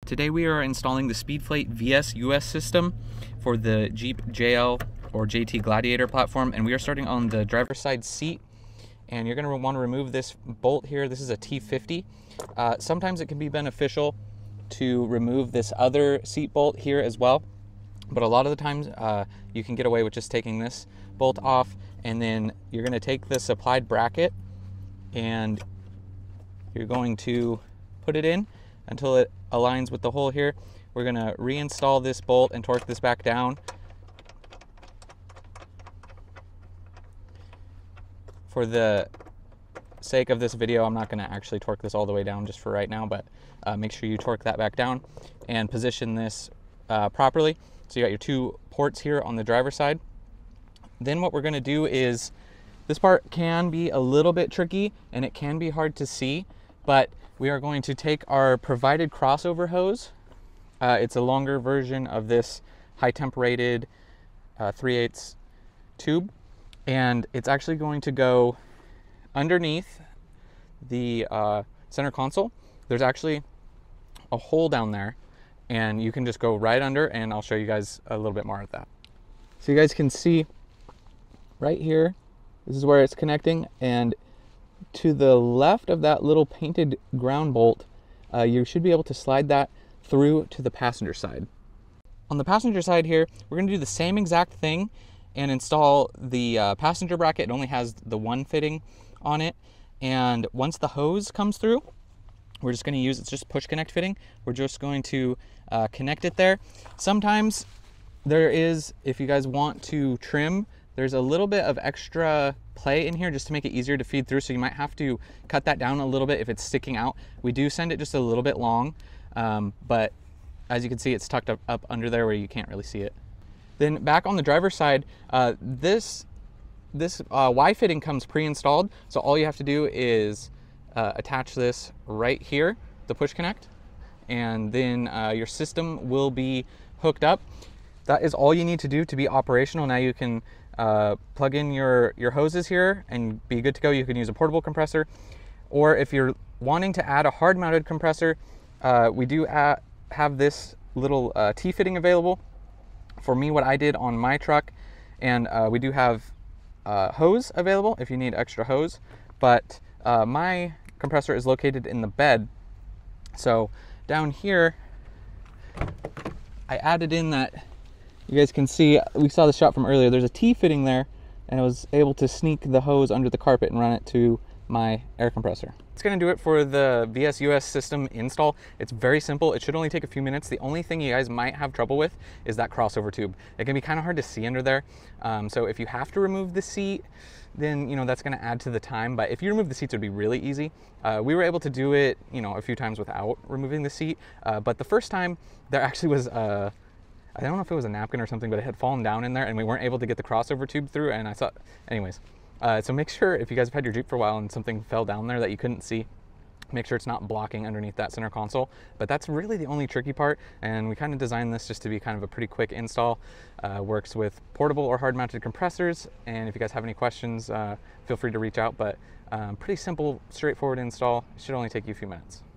Today we are installing the Speedflate VSUS system for the Jeep JL or JT Gladiator platform, and we are starting on the driver's side seat. And you're going to want to remove this bolt here. This is a T50. Sometimes it can be beneficial to remove this other seat bolt here as well, but a lot of the times you can get away with just taking this bolt off, and then you're going to take this applied bracket and you're going to put it in until it aligns with the hole here. We're going to reinstall this bolt and torque this back down. For the sake of this video, I'm not going to actually torque this all the way down just for right now, but make sure you torque that back down and position this properly. So you got your two ports here on the driver's side. Then what we're going to do is, this part can be a little bit tricky and it can be hard to see, but we are going to take our provided crossover hose. It's a longer version of this high temp rated 3/8 tube, and it's actually going to go underneath the center console. There's actually a hole down there, and you can just go right under, and I'll show you guys a little bit more of that. So you guys can see right here, this is where it's connecting, and to the left of that little painted ground bolt, you should be able to slide that through to the passenger side. On the passenger side here, we're going to do the same exact thing and install the passenger bracket. It only has the one fitting on it, and once the hose comes through, we're just going to use, it's just push connect fitting. We're just going to connect it there. Sometimes there is, if you guys want to trim, there's a little bit of extra play in here just to make it easier to feed through, so you might have to cut that down a little bit if it's sticking out. We do send it just a little bit long, but as you can see, it's tucked up under there where you can't really see it. Then back on the driver's side, this Y fitting comes pre-installed, so all you have to do is attach this right here, the push connect, and then your system will be hooked up. That is all you need to do to be operational. Now you can plug in your hoses here and be good to go. You can use a portable compressor, or if you're wanting to add a hard-mounted compressor, we do have this little T-fitting available. For me, what I did on my truck, and we do have hose available if you need extra hose, but my compressor is located in the bed. So down here, I added in that, you guys can see, we saw the shot from earlier, there's a T-fitting there, and I was able to sneak the hose under the carpet and run it to my air compressor. It's going to do it for the VSUS system install. It's very simple. It should only take a few minutes. The only thing you guys might have trouble with is that crossover tube. It can be kind of hard to see under there. So if you have to remove the seat, then that's going to add to the time. But if you remove the seats, it would be really easy. We were able to do it, a few times without removing the seat. But the first time, there actually was I don't know if it was a napkin or something, but it had fallen down in there and we weren't able to get the crossover tube through, and I thought, anyways. So make sure, if you guys have had your Jeep for a while and something fell down there that you couldn't see, make sure it's not blocking underneath that center console. But that's really the only tricky part, and we kind of designed this just to be kind of a pretty quick install. Works with portable or hard-mounted compressors, and if you guys have any questions, feel free to reach out, but pretty simple, straightforward install. It should only take you a few minutes.